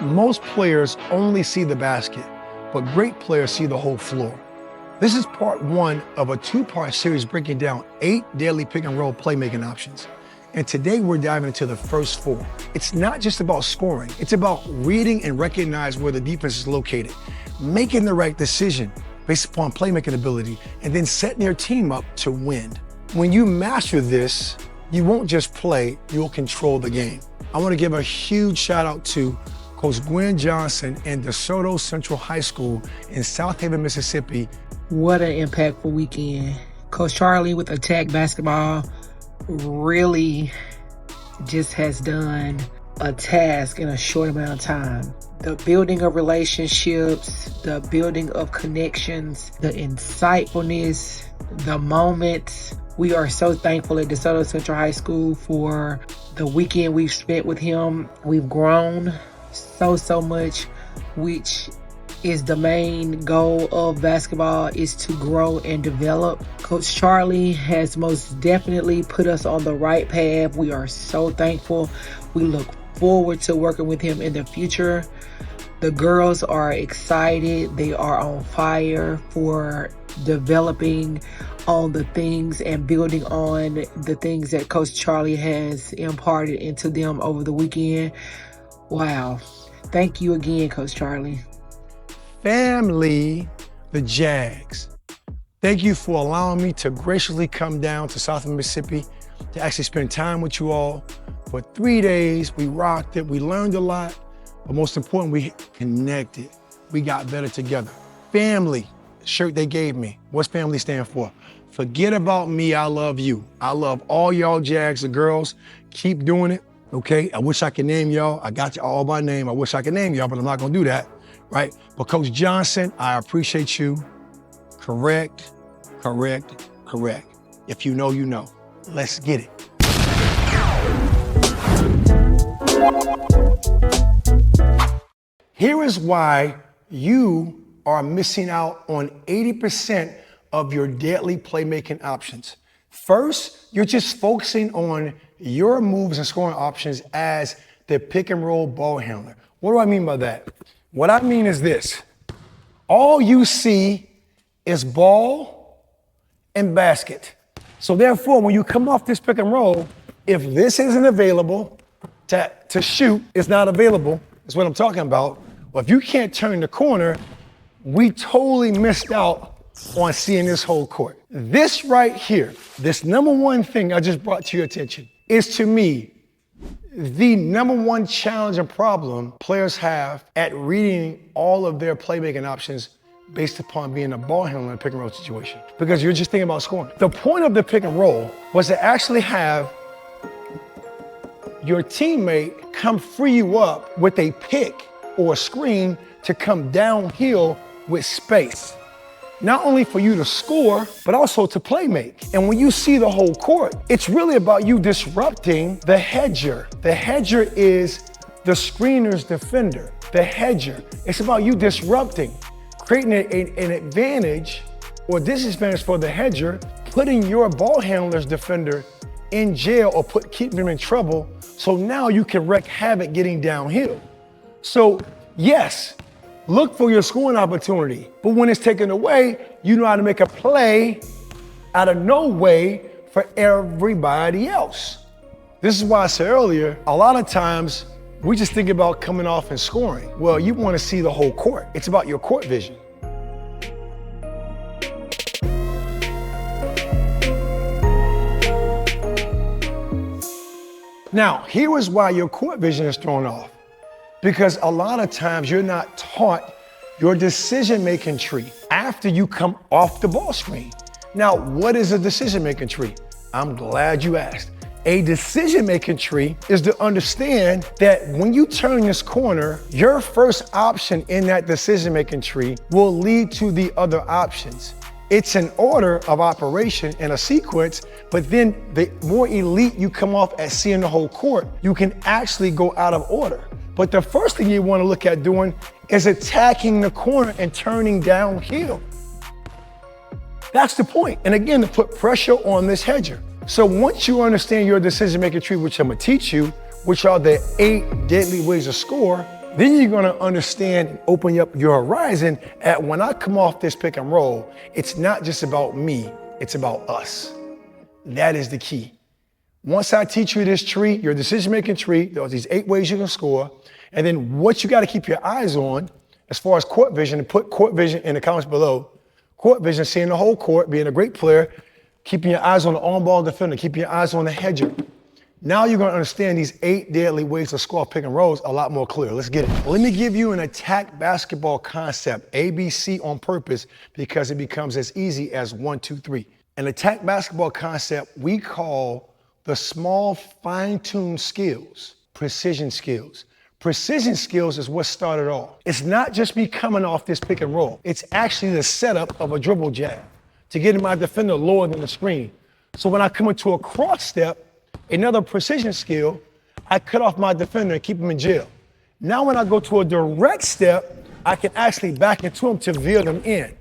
Most players only see the basket, but great players see the whole floor. This is part one of a two-part series breaking down 8 daily pick and roll playmaking options. And today we're diving into the first 4. It's not just about scoring, it's about reading and recognize where the defense is located, making the right decision based upon playmaking ability, and then setting your team up to win. When you master this, you won't just play, you'll control the game. I want to give a huge shout out to Coach Gwen Johnson and DeSoto Central High School in South Haven, Mississippi. What an impactful weekend. Coach Charlie with Attack Basketball really just has done a task in a short amount of time. The building of relationships, the building of connections, the insightfulness, the moments. We are so thankful at DeSoto Central High School for the weekend we've spent with him. We've grown so much, which is the main goal of basketball, is to grow and develop. Coach Charlie has most definitely put us on the right path. We are so thankful. We look forward to working with him in the future. The girls are excited. They are on fire for developing on the things and building on the things that Coach Charlie has imparted into them over the weekend. Wow. Thank you again, Coach Charlie. Family, the Jags. Thank you for allowing me to graciously come down to South Mississippi to actually spend time with you all. For 3 days, we rocked it, we learned a lot, but most important, we connected. We got better together. Family, shirt they gave me. What's family stand for? Forget about me, I love you. I love all y'all Jags, the girls. Keep doing it, okay? I wish I could name y'all. I got you all by name. I wish I could name y'all, but I'm not gonna do that, right? But Coach Johnson, I appreciate you. Correct. If you know, you know. Let's get it. Here is why you are missing out on 80% of your daily playmaking options. First, you're just focusing on your moves and scoring options as the pick and roll ball handler. What do I mean by that? What I mean is this. All you see is ball and basket. So therefore, when you come off this pick and roll, if this isn't available to shoot, it's not available, is what I'm talking about. Well, if you can't turn the corner, we totally missed out on seeing this whole court. This right here, this number one thing I just brought to your attention, is to me the number one challenge and problem players have at reading all of their playmaking options based upon being a ball handler in a pick and roll situation. Because you're just thinking about scoring. The point of the pick and roll was to actually have your teammate come free you up with a pick or a screen to come downhill with space. Not only for you to score, but also to play make. And when you see the whole court, it's really about you disrupting the hedger. The hedger is the screener's defender, the hedger. It's about you disrupting, creating an advantage or disadvantage for the hedger, putting your ball handler's defender in jail or keeping them in trouble, so now you can wreak havoc getting downhill. So yes, look for your scoring opportunity, but when it's taken away, you know how to make a play out of no way for everybody else. This is why I said earlier, a lot of times we just think about coming off and scoring. Well, you want to see the whole court. It's about your court vision. Now, here is why your court vision is thrown off. Because a lot of times you're not taught your decision-making tree after you come off the ball screen. Now, what is a decision-making tree? I'm glad you asked. A decision-making tree is to understand that when you turn this corner, your first option in that decision-making tree will lead to the other options. It's an order of operation and a sequence, but then the more elite you come off at seeing the whole court, you can actually go out of order. But the first thing you want to look at doing is attacking the corner and turning downhill. That's the point. And again, to put pressure on this hedger. So once you understand your decision-making tree, which I'm gonna teach you, which are the 8 deadly ways to score, Then you're gonna understand and open up your horizon at when I come off this pick and roll, it's not just about me, it's about us. That is the key. Once I teach you this tree, your decision-making tree, there's these 8 ways you can score, and then what you gotta keep your eyes on as far as court vision, and put court vision in the comments below. Court vision, seeing the whole court, being a great player, keeping your eyes on the on-ball defender, keeping your eyes on the hedger. Now you're gonna understand these 8 deadly ways to score pick and rolls a lot more clear. Let's get it. Let me give you an attack basketball concept, ABC on purpose, because it becomes as easy as 1, 2, 3. An attack basketball concept we call the small fine-tuned skills, precision skills. Precision skills is what started all. It's not just me coming off this pick and roll. It's actually the setup of a dribble jab to get my defender lower than the screen. So when I come into a cross step, another precision skill, I cut off my defender and keep him in jail. Now when I go to a direct step, I can actually back into him to veer them in.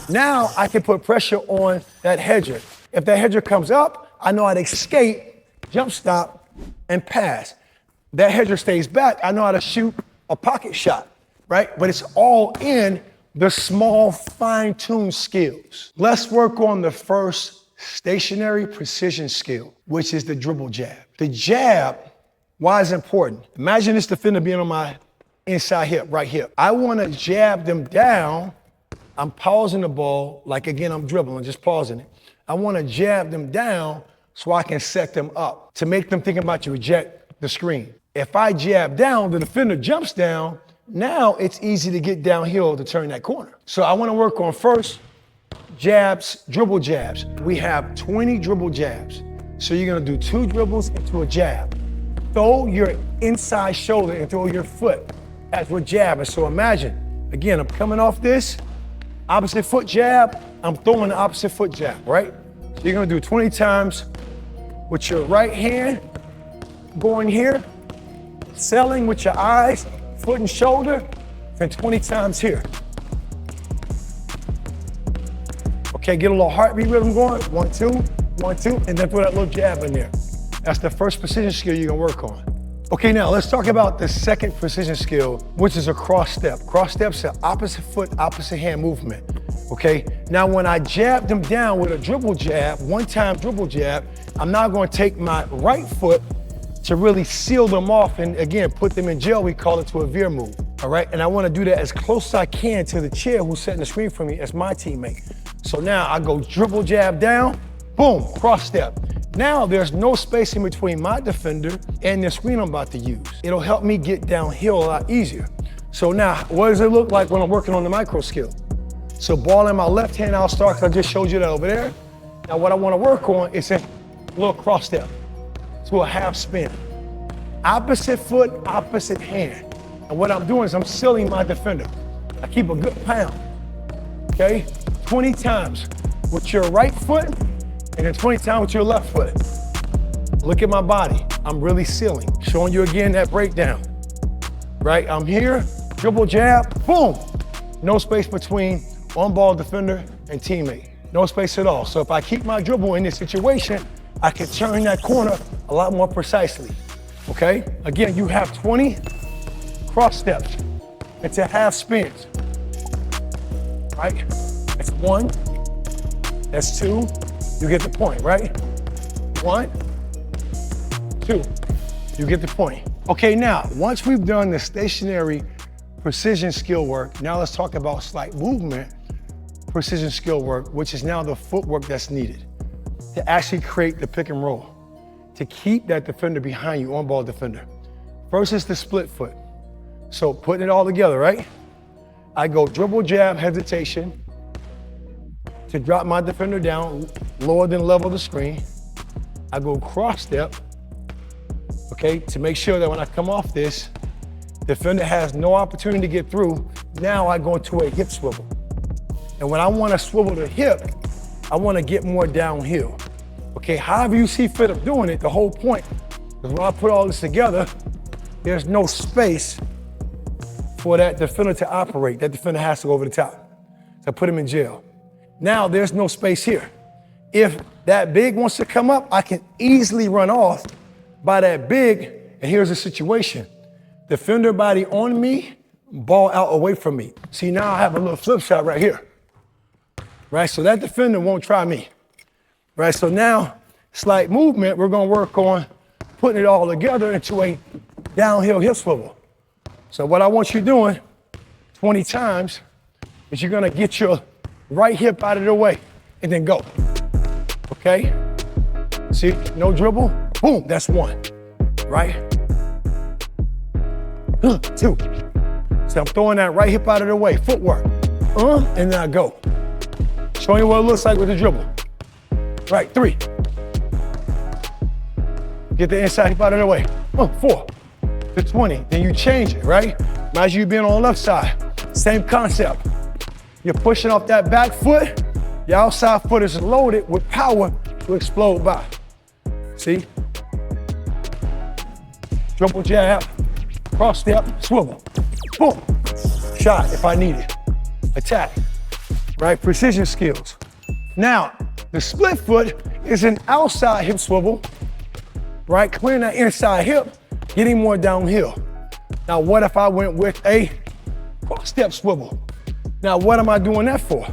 Now I can put pressure on that hedger. If that hedger comes up, I know how to escape, jump stop, and pass. That hedger stays back, I know how to shoot a pocket shot, right? But it's all in the small fine-tuned skills. Let's work on the first stationary precision skill, which is the dribble jab. The jab, why is it important? Imagine this defender being on my inside hip, right hip. I wanna jab them down. I'm pausing the ball, like again, I'm dribbling, just pausing it. I wanna jab them down so I can set them up to make them think about to reject the screen. If I jab down, the defender jumps down, now it's easy to get downhill to turn that corner. So I wanna work on first jabs, dribble jabs. We have 20 dribble jabs. So you're gonna do 2 dribbles into a jab. Throw your inside shoulder and throw your foot as we're jabbing. So imagine, again, I'm coming off this, opposite foot jab, I'm throwing the opposite foot jab, right? So you're gonna do 20 times with your right hand, going here, selling with your eyes, foot and shoulder, and 20 times here. Okay, get a little heartbeat rhythm going. 1, 2, 1, 2, and then throw that little jab in there. That's the first precision skill you're gonna work on. Okay, now let's talk about the second precision skill, which is a cross step. Cross step's an opposite foot, opposite hand movement. Okay, now when I jab them down with a dribble jab, one-time dribble jab, I'm now gonna take my right foot to really seal them off and again, put them in jail. We call it to a veer move, all right? And I wanna do that as close as I can to the chair who's setting the screen for me as my teammate. So now I go dribble jab down, boom, cross step. Now there's no space in between my defender and the screen I'm about to use. It'll help me get downhill a lot easier. So now, what does it look like when I'm working on the micro skill? So ball in my left hand, I'll start, because I just showed you that over there. Now what I wanna work on is a little cross step to a half spin. Opposite foot, opposite hand. And what I'm doing is I'm sealing my defender. I keep a good pound, okay? 20 times with your right foot, and then 20 times with your left foot. Look at my body. I'm really sealing. Showing you again that breakdown, right? I'm here, dribble jab, boom. No space between on-ball defender and teammate. No space at all. So if I keep my dribble in this situation, I can turn that corner a lot more precisely, okay? Again, you have 20 cross steps into half spins, right? That's 1, that's 2, you get the point, right? 1, 2, you get the point. Okay, now, once we've done the stationary precision skill work, now let's talk about slight movement precision skill work, which is now the footwork that's needed to actually create the pick and roll, to keep that defender behind you, on-ball defender. First is the split foot. So putting it all together, right? I go dribble, jab, hesitation, to drop my defender down lower than level of the screen. I go cross step, okay, to make sure that when I come off this, defender has no opportunity to get through. Now I go into a hip swivel. And when I want to swivel the hip, I want to get more downhill. Okay, however you see fit of doing it, the whole point is when I put all this together, there's no space for that defender to operate. That defender has to go over the top. So I put him in jail. Now there's no space here. If that big wants to come up, I can easily run off by that big, and here's the situation. Defender body on me, ball out away from me. See, now I have a little flip shot right here. Right, so that defender won't try me. Right, so now, slight movement, we're gonna work on putting it all together into a downhill hip swivel. So what I want you doing 20 times is you're gonna get your right hip out of the way and then go. Okay? See, no dribble, boom, that's one, right? 2. So I'm throwing that right hip out of the way, footwork, and then I go. Showing you what it looks like with the dribble. Right, 3. Get the inside hip out of the way. 4 to 20, then you change it, right? Imagine you being on the left side, same concept. You're pushing off that back foot, your outside foot is loaded with power to explode by. See? Dribble jab, cross step, swivel, boom. Shot if I need it. Attack, right? Precision skills. Now, the split foot is an outside hip swivel, right? Clearing that inside hip, getting more downhill. Now, what if I went with a cross step swivel? Now, what am I doing that for?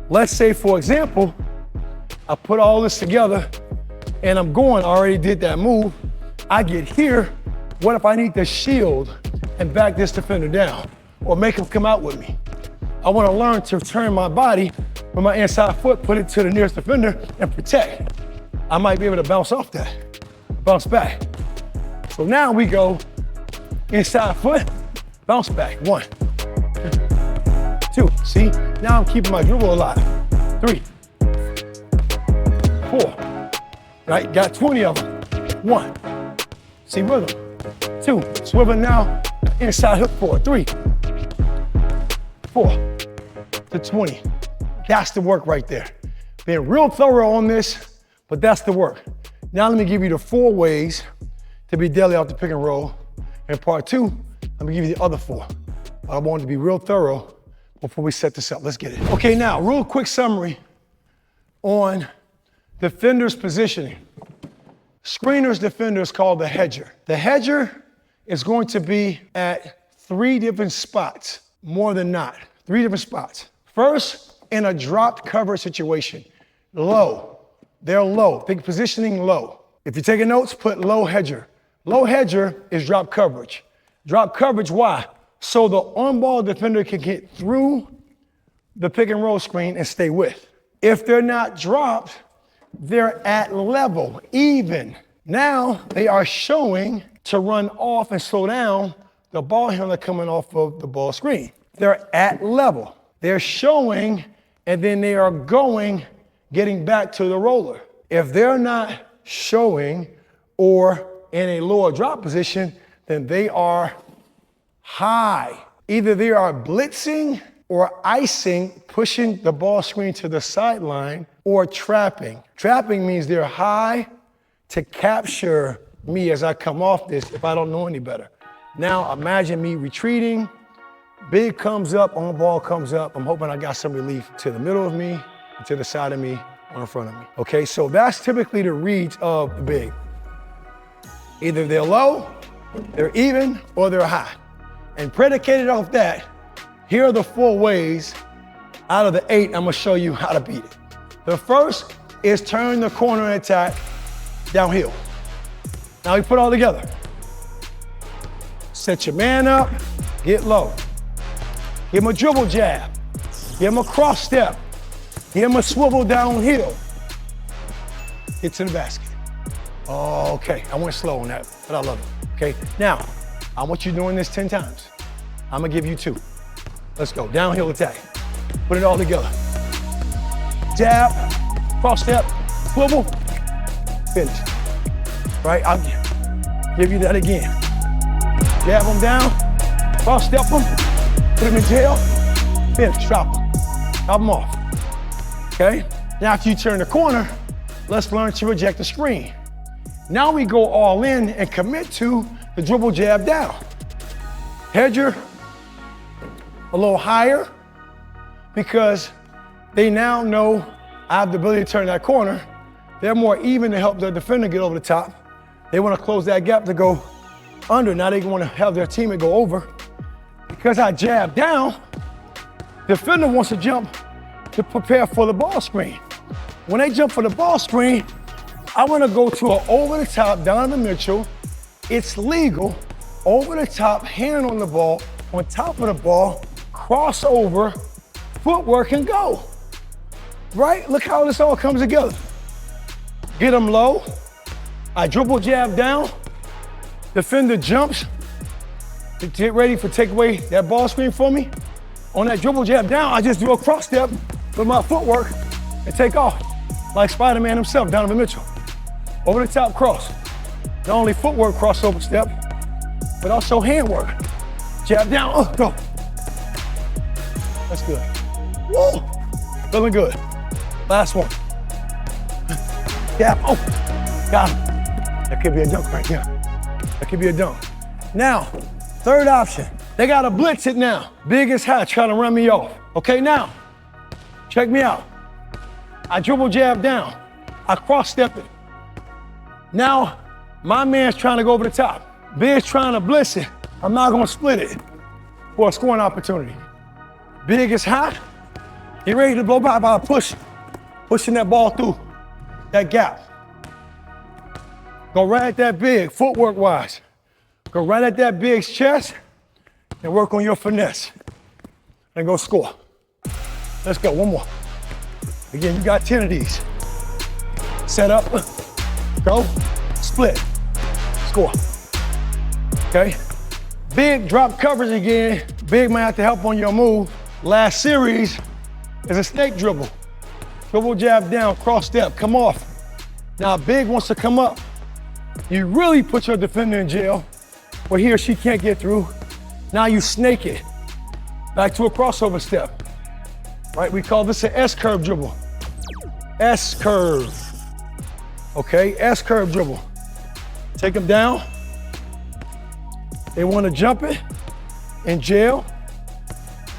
Let's say, for example, I put all this together and I'm going, I already did that move. I get here, what if I need to shield and back this defender down or make him come out with me? I want to learn to turn my body with my inside foot, put it to the nearest defender and protect. I might be able to bounce off that, bounce back. So now we go inside foot, bounce back. 1, 2, see? Now I'm keeping my dribble alive. 3, 4, right? Got 20 of them. 1, see rhythm. 2, swivel now, inside hook 4, 3, 4 to 20. That's the work right there. Being real thorough on this, but that's the work. Now let me give you the 4 ways to be deadly off the pick and roll. And part 2, let me give you the other 4. I want to be real thorough before we set this up. Let's get it. Okay, now, real quick summary on defender's positioning. Screener's defender is called the hedger. The hedger is going to be at 3 different spots, more than not. 3 different spots. First, in a dropped cover situation, low. They're low. Think positioning low. If you're taking notes, put low hedger. Low hedger is drop coverage. Drop coverage, why? So the on-ball defender can get through the pick and roll screen and stay with. If they're not dropped, they're at level, even. Now they are showing to run off and slow down the ball handler coming off of the ball screen. They're at level. They're showing, and then they are going, getting back to the roller. If they're not showing or in a lower drop position, then they are high. Either they are blitzing or icing, pushing the ball screen to the sideline, or trapping. Trapping means they're high to capture me as I come off this if I don't know any better. Now imagine me retreating, big comes up, on ball comes up. I'm hoping I got some relief to the middle of me, to the side of me, or in front of me. Okay, so that's typically the reads of the big. Either they're low, they're even, or they're high. And predicated off that, here are the 4 ways out of the 8 I'm gonna show you how to beat it. The first is turn the corner and attack downhill. Now we put it all together. Set your man up, get low. Give him a dribble jab. Give him a cross step. Give him a swivel downhill. Get to the basket. Okay, I went slow on that, but I love it. Okay, now, I want you doing this 10 times. I'm gonna give you 2. Let's go, downhill attack. Put it all together. Jab, cross step, swivel, finish. Right, I'll give you that again. Jab them down, cross step them, put them in jail, finish, drop them. Drop them off. Okay, now after you turn the corner, let's learn to reject the screen. Now we go all in and commit to the dribble jab down. Hedger, a little higher, because they now know I have the ability to turn that corner. They're more even to help the defender get over the top. They want to close that gap to go under. Now they want to have their teammate go over. Because I jab down, defender wants to jump to prepare for the ball screen. When they jump for the ball screen, I want to go to an over the top, Donovan Mitchell. It's legal, over the top, hand on the ball, on top of the ball, cross over, footwork and go. Right? Look how this all comes together. Get them low. I dribble jab down. Defender jumps to get ready for take away that ball screen for me. On that dribble jab down, I just do a cross step with my footwork and take off. Like Spider-Man himself, Donovan Mitchell. Over the top cross. Not only footwork crossover step, but also handwork. Jab down, go. That's good. Woo! Feeling good. Last one. Jab, got him. That could be a dunk right there. That could be a dunk. Now, third option. They got to blitz it now. Big is high, trying to run me off. Okay, now, check me out. I dribble jab down. I cross step it. Now, my man's trying to go over the top. Big's trying to blitz it. I'm not going to split it for a scoring opportunity. Big is high. Get ready to blow by pushing that ball through that gap. Go right at that big, footwork wise. Go right at that big's chest and work on your finesse. And go score. Let's go, one more. Again, you got 10 of these. Set up, go, split, score. Okay? Big drop coverage again. Big might have to help on your move. Last series is a snake dribble. Dribble jab down, cross step, come off. Now big wants to come up. You really put your defender in jail where he or she can't get through. Now you snake it. Back to a crossover step. Right, we call this an S-curve dribble. S-curve. Okay, S-curve dribble. Take them down. They want to jump it in jail.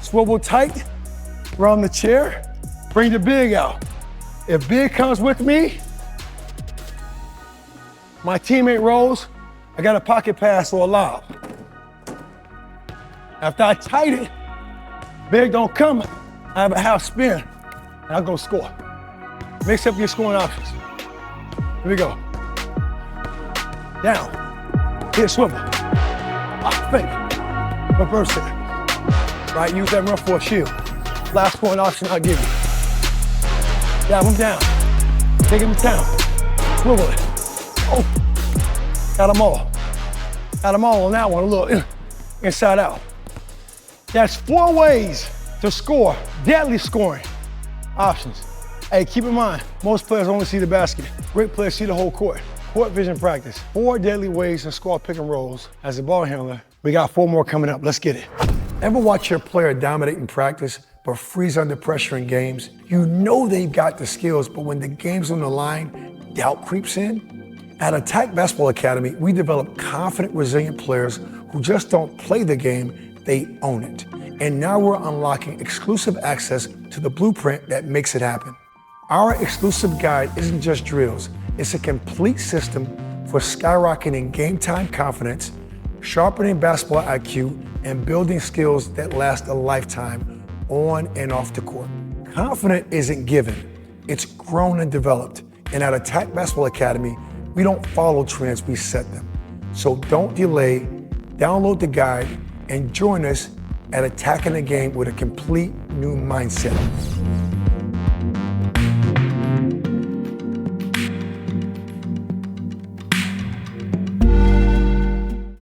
Swivel tight around the chair. Bring the big out. If big comes with me, my teammate rolls, I got a pocket pass or a lob. After I tight it, big don't come, I have a half spin, and I go score. Mix up your scoring options. Here we go. Down, hit swivel, fake, reverse it. Right, use that run for a shield. Last scoring option I'll give you. Jab him down, take him down, swivel it. Got them all. Got them all on that one, a little inside out. That's 4 ways to score, deadly scoring options. Hey, keep in mind, most players only see the basket. Great players see the whole court. Court vision practice. 4 deadly ways to score pick and rolls. As a ball handler, we got 4 more coming up. Let's get it. Ever watch your player dominate in practice, but freeze under pressure in games? You know they've got the skills, but when the game's on the line, doubt creeps in? At Attack Basketball Academy, we develop confident, resilient players who just don't play the game, they own it. And now we're unlocking exclusive access to the blueprint that makes it happen. Our exclusive guide isn't just drills, it's a complete system for skyrocketing game time confidence, sharpening basketball IQ, and building skills that last a lifetime on and off the court. Confidence isn't given, it's grown and developed. And at Attack Basketball Academy, we don't follow trends, we set them. So don't delay, download the guide, and join us at attacking the game with a complete new mindset.